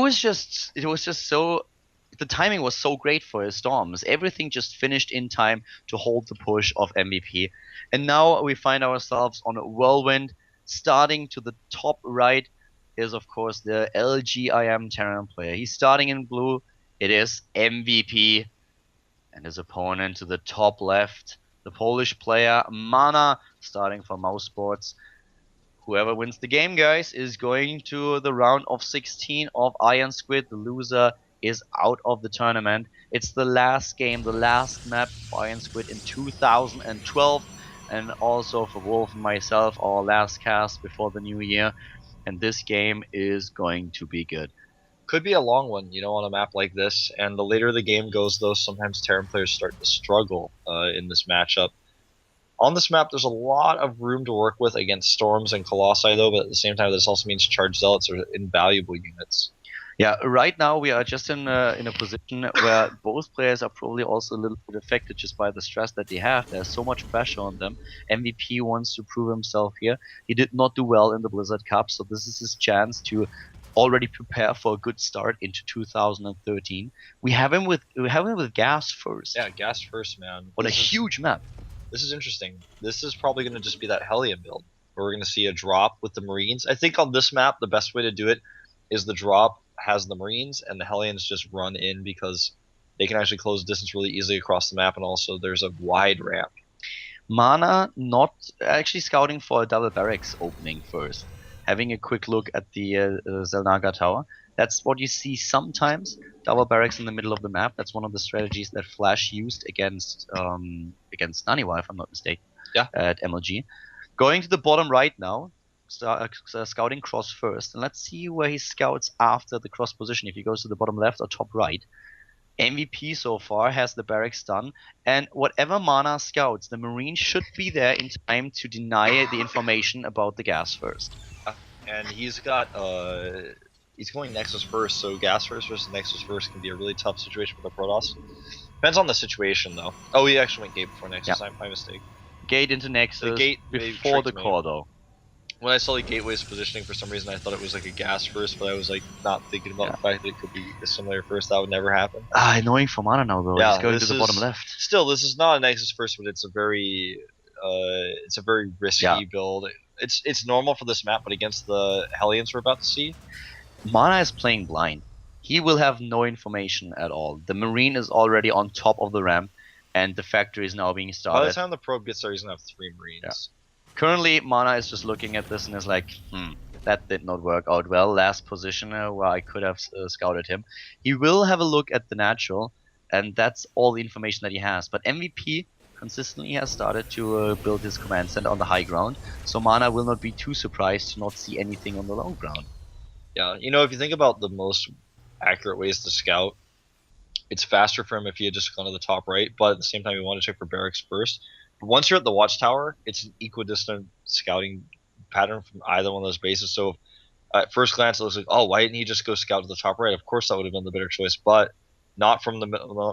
it was just so, the timing was so great for his Storms. Everything just finished in time to hold the push of MVP. And now we find ourselves on a whirlwind. Starting to the top right is, of course, the LG-IMMVP Terran player. He's starting in blue. It is MVP. And his opponent to the top left, the Polish player mouzMaNa, starting for mousesports. Whoever wins the game, guys, is going to the round of 16 of IronSquid. The loser is out of the tournament. It's the last game, the last map for IronSquid in 2012, and also for Wolf and myself, our last cast before the new year. And this game is going to be good. Could be a long one, on a map like this. And the later the game goes, though, sometimes Terran players start to struggle in this matchup. On this map, there's a lot of room to work with against Storms and Colossi, though, but at the same time, this also means Charged Zealots are invaluable units. Yeah, right now we are just in a position where both players are probably also a little bit affected just by the stress that they have. There's so much pressure on them. MVP wants to prove himself here. He did not do well in the Blizzard Cup, so this is his chance to already prepare for a good start into 2013. We have him with Gas first. Yeah, Gas first, man. On a huge map. This is interesting. This is probably going to just be that Hellion build, where we're going to see a drop with the Marines. I think on this map, the best way to do it is the drop has the Marines, and the Hellions just run in because they can actually close distance really easily across the map, and also there's a wide ramp. mouzMaNa not actually scouting for a double barracks opening first. Having a quick look at the Zelnaga tower. That's what you see sometimes. Double barracks in the middle of the map. That's one of the strategies that Flash used against Naniwa, if I'm not mistaken. Yeah. At MLG. Going to the bottom right now, scouting cross first, and let's see where he scouts after the cross position. If he goes to the bottom left or top right. MVP so far has the barracks done, and whatever mouzMaNa scouts, the Marine should be there in time to deny the information about the Gas first. And he's got he's going Nexus first, so Gas first versus Nexus first can be a really tough situation for the Protoss. Depends on the situation, though. Oh, he actually went Gate before Nexus. Yeah. My mistake. Gate into Nexus. The Gate before the core, though. When I saw the Gateway's positioning, for some reason I thought it was like a Gas first, but I was like not thinking about the fact that it could be a similar first. That would never happen. Annoying for mouzMaNa now, though. Yeah, he's going to the bottom left. Still, this is not a Nexus first, but it's a very risky build. It's normal for this map, but against the Hellions we're about to see, mouzMaNa is playing blind. He will have no information at all. The Marine is already on top of the ramp, and the factory is now being started. By the time the probe gets there, he's gonna have 3 Marines. Yeah. Currently, mouzMaNa is just looking at this and is like, that did not work out well. Last position where I could have scouted him. He will have a look at the natural, and that's all the information that he has. But MVP consistently has started to build his command center on the high ground, so mouzMaNa will not be too surprised to not see anything on the low ground. Yeah, if you think about the most accurate ways to scout, it's faster for him if he had just gone to the top right, but at the same time you want to check for barracks first. But once you're at the watchtower, it's an equidistant scouting pattern from either one of those bases, so at first glance it looks like, oh, why didn't he just go scout to the top right? Of course that would have been the better choice, but not from the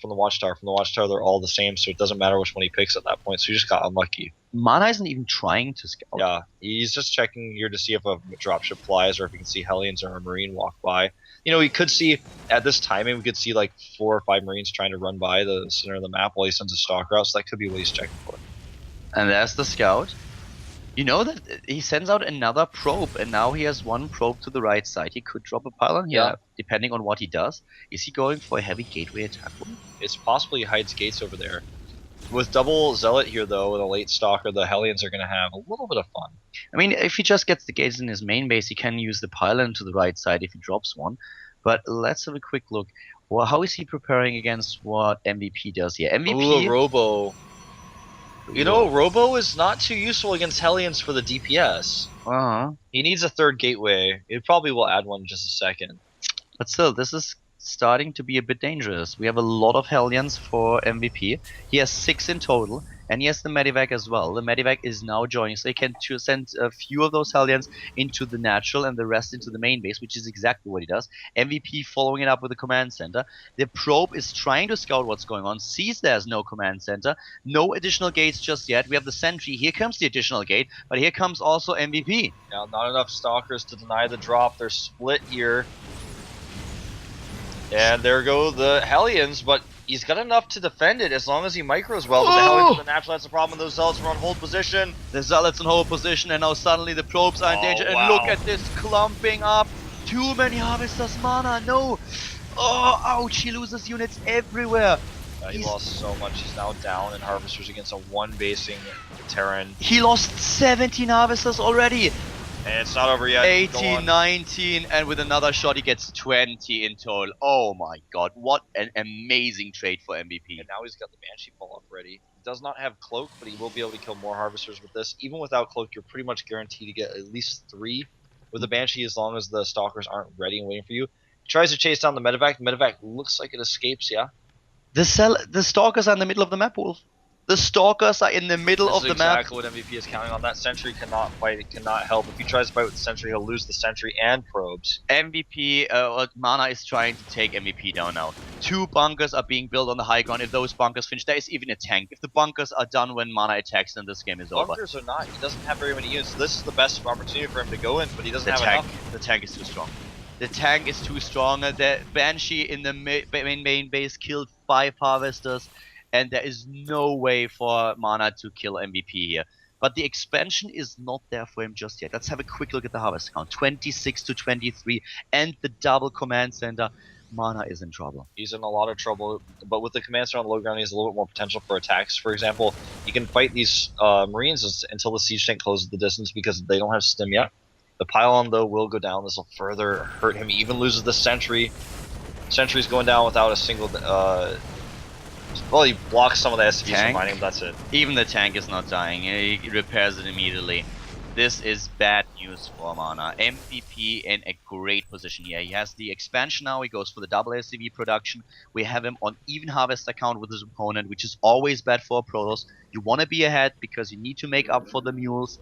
watchtower. From the watchtower, they're all the same, so it doesn't matter which one he picks at that point. So he just got unlucky. mouzMaNa isn't even trying to scout. Yeah, he's just checking here to see if a dropship flies or if he can see Hellions or a Marine walk by. He could see, at this timing, we could see like 4 or 5 Marines trying to run by the center of the map while he sends a stalker out, so that could be what he's checking for. And there's the scout. You know that he sends out another probe, and now he has 1 probe to the right side. He could drop a pylon here, depending on what he does. Is he going for a heavy gateway attack? It's possible he hides gates over there. With double Zealot here, though, with a late stalker, the Hellions are going to have a little bit of fun. I mean, if he just gets the gates in his main base, he can use the pylon to the right side if he drops one. But let's have a quick look. Well, how is he preparing against what MVP does here? MVP... Ooh, Robo. Robo is not too useful against Hellions for the DPS. He needs a 3rd gateway. It probably will add one in just a second. But still, this is starting to be a bit dangerous. We have a lot of Hellions for MVP. He has 6 in total, and he has the Medivac as well. The Medivac is now joining, so he can send a few of those Hellions into the natural and the rest into the main base, which is exactly what he does. MVP following it up with a command center. The probe is trying to scout what's going on, sees there's no command center, no additional gates just yet. We have the sentry. Here comes the additional gate, but here comes also MVP. Now, not enough stalkers to deny the drop. They're split here. And there go the Hellions, but he's got enough to defend it as long as he micros well. But the Hellions are the natural, that's the problem. Those Zealots are on hold position. The Zealots in hold position, and now suddenly the probes are in danger. And look at this clumping up. Too many Harvesters, Mana, no. Oh, ouch, he loses units everywhere. He lost so much. He's now down in Harvesters against a one-basing Terran. He lost 17 Harvesters already. And it's not over yet. 18, 19, and with another shot he gets 20 in total. Oh my god, what an amazing trade for MVP. And now he's got the Banshee pull-up ready. He does not have Cloak, but he will be able to kill more Harvesters with this. Even without Cloak, you're pretty much guaranteed to get at least 3 with the Banshee as long as the Stalkers aren't ready and waiting for you. He tries to chase down the Medevac. The Medevac looks like it escapes, yeah? The Stalkers are in the middle of the map, Wolf. The Stalkers are in the middle of the map. Exactly what MVP is counting on. That Sentry cannot fight, it cannot help. If he tries to fight with the Sentry, he'll lose the Sentry and probes. MVP, Mana is trying to take MVP down now. 2 bunkers are being built on the high ground. If those bunkers finish, there is even a tank. If the bunkers are done when Mana attacks, then this game is over. Bunkers are not. He doesn't have very many units. So this is the best opportunity for him to go in, but he doesn't have enough. The tank is too strong. The tank is too strong. The Banshee in the main base killed 5 Harvesters. And there is no way for Mana to kill MVP here. But the expansion is not there for him just yet. Let's have a quick look at the harvest count. 26 to 23 and the double command center. Mana is in trouble. He's in a lot of trouble, but with the command center on the low ground, he has a little bit more potential for attacks. For example, he can fight these Marines until the siege tank closes the distance because they don't have stim yet. The pylon, though, will go down. This will further hurt him. He even loses the sentry. Sentry's going down without a single... well, he blocks some of the SCVs from mining, but that's it. Even the tank is not dying. He repairs it immediately. This is bad news for Mana. MVP in a great position here. He has the expansion now. He goes for the double SCV production. We have him on even harvester count with his opponent, which is always bad for a Protoss. You want to be ahead because you need to make up for the mules.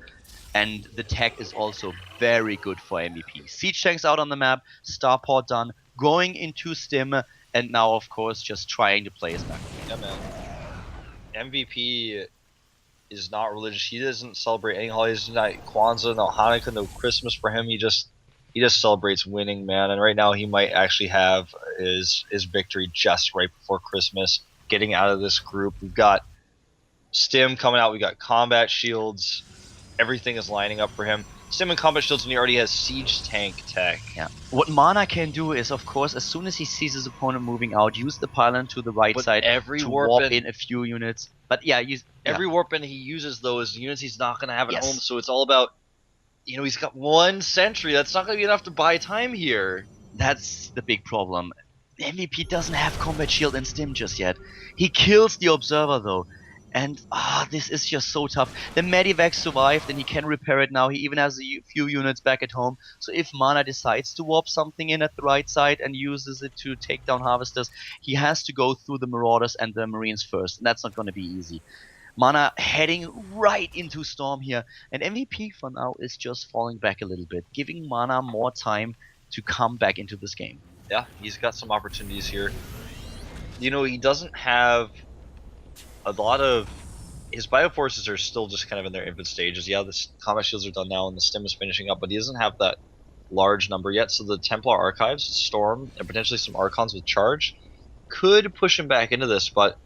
And the tech is also very good for MVP. Siege tanks out on the map. Starport done. Going into Stim. And now, of course, just trying to play his back. Yeah, man. MVP is not religious. He doesn't celebrate any holidays. Not Kwanzaa, no Hanukkah, no Christmas for him. He just celebrates winning, man. And right now, he might actually have his victory just right before Christmas. Getting out of this group, we've got Stim coming out. We got combat shields. Everything is lining up for him. Stim and combat shields, and he already has siege tank tech. Yeah. What Mana can do is, of course, as soon as he sees his opponent moving out, use the pylon to the right side to warp in a few units. But yeah, every warp in he uses those units he's not going to have at home. So it's all about, he's got 1 sentry. That's not going to be enough to buy time here. That's the big problem. MVP doesn't have combat shield and Stim just yet. He kills the observer though. And this is just so tough. The Medivac survived and he can repair it now. He even has a few units back at home. So if Mana decides to warp something in at the right side and uses it to take down Harvesters, he has to go through the Marauders and the Marines first. And that's not going to be easy. Mana heading right into Storm here. And MVP for now is just falling back a little bit, giving Mana more time to come back into this game. Yeah, he's got some opportunities here. He doesn't have... a lot of his bioforces are still just kind of in their infant stages. Yeah, the combat shields are done now and the stim is finishing up, but he doesn't have that large number yet. So the Templar Archives, Storm, and potentially some Archons with charge could push him back into this, but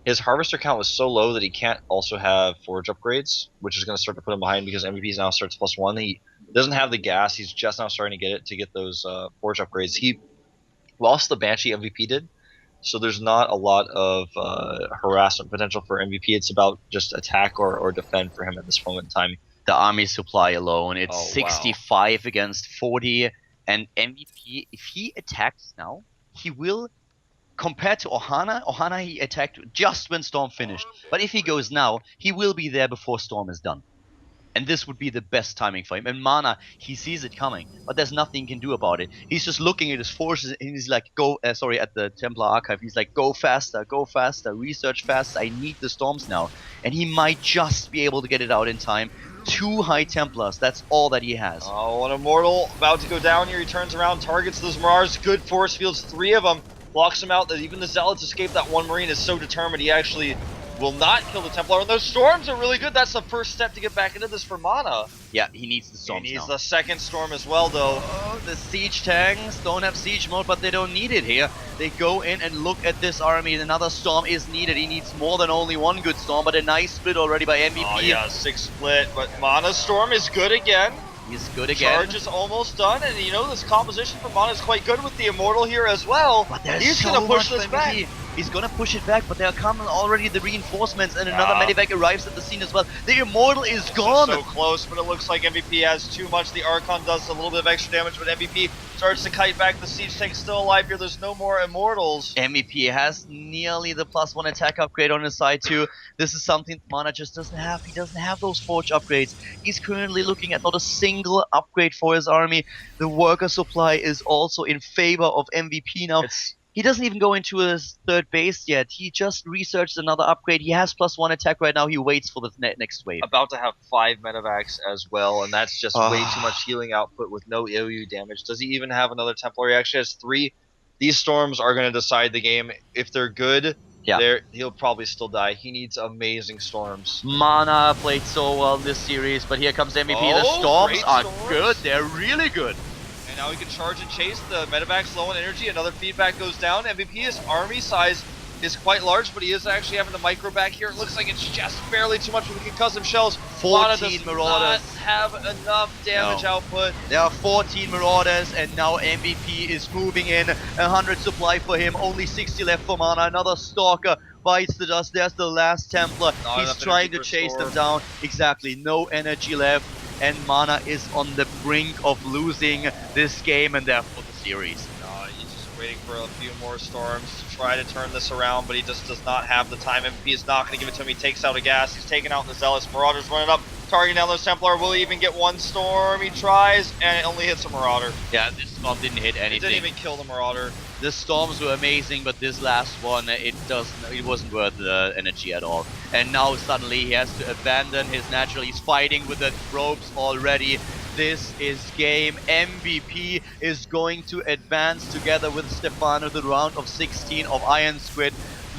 his harvester count was so low that he can't also have forge upgrades, which is going to start to put him behind because MVP now starts +1. He doesn't have the gas. He's just now starting to get those forge upgrades. He lost the Banshee, MVP did. So there's not a lot of harassment potential for MVP. It's about just attack or defend for him at this moment in time. The army supply alone, it's 65 against 40. And MVP, if he attacks now, he will, compared to Ohana he attacked just when Storm finished. But if he goes now, he will be there before Storm is done. And this would be the best timing for him. And Mana, he sees it coming, but there's nothing he can do about it. He's just looking at his forces and he's like, at the Templar Archive, he's like, go faster, research faster, I need the storms now. And he might just be able to get it out in time. 2 high Templars, that's all that he has. Oh, an Immortal about to go down here. He turns around, targets those Marauders, good force fields, 3 of them, blocks them out. Even the Zealots escape. That one Marine is so determined, he actually will not kill the Templar. And those storms are really good. That's the first step to get back into this for Mana. Yeah, he needs the storms He needs now. the second storm as well, though. Oh, the siege tanks don't have siege mode, but they don't need it here. They go in and look at this army. Another storm is needed. He needs more than only one good storm, but a nice split already by MVP. Oh yeah, 6 split, but Mana Storm is good again. He's good again. Charge is almost done, and you know this composition for Mana is quite good with the Immortal here as well. But there's He's so gonna push much this for back. MVP. He's gonna push it back, but there come already the reinforcements, and another medivac arrives at the scene as well. The Immortal is gone. So close, but it looks like MVP has too much. The Archon does a little bit of extra damage, but MVP starts to kite back. The Siege Tank's still alive here. There's no more Immortals. MVP has nearly the +1 attack upgrade on his side too. This is something Mana just doesn't have. He doesn't have those Forge upgrades. He's currently looking at not a single upgrade for his army. The worker supply is also in favor of MVP now. He doesn't even go into his third base yet. He just researched another upgrade. He has +1 attack right now. He waits for the next wave. About to have 5 medevacs as well, and that's just way too much healing output with no AoE damage. Does he even have another Templar? He actually has 3. These storms are going to decide the game. If they're good, he'll probably still die. He needs amazing storms. Mana played so well in this series, but here comes MVP. The storms are good. They're really good. And now he can charge and chase. The medevac's low on energy. Another feedback goes down. MVP's army size is quite large, but he is actually having the micro back here. It looks like it's just barely too much with the concussive shells. 14 Marauders. Not have enough damage output. There are 14 Marauders, and now MVP is moving in. 100 supply for him. Only 60 left for Mana. Another Stalker bites the dust. There's the last Templar. He's trying to chase them down. Exactly. No energy left. And Mana is on the brink of losing this game and therefore the series. He's just waiting for a few more storms to try to turn this around, but he just does not have the time. MVP is not going to give it to him. He takes out a gas. He's taking out the Zealous. Marauders running up, targeting down those Templar. Will he even get one storm? He tries, and it only hits a Marauder. Yeah, this storm didn't hit anything. It didn't even kill the Marauder. The storms were amazing, but this last one, it wasn't worth the energy at all. And now suddenly he has to abandon his natural. He's fighting with the ropes already. This is game. MVP is going to advance together with Stefano to the round of 16 of IronSquid.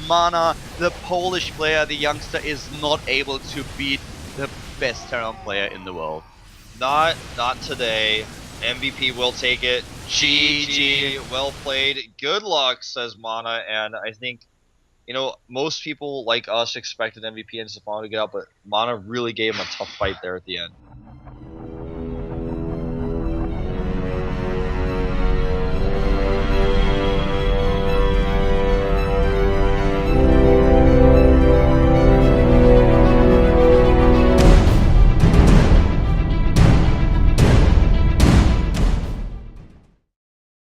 Mana, the Polish player, the youngster, is not able to beat the best Terran player in the world. Not today. MVP will take it. GG. Well played. Good luck, says Mana. And I think, you know, most people like us expected MVP and Stefano to get out, but Mana really gave him a tough fight there at the end.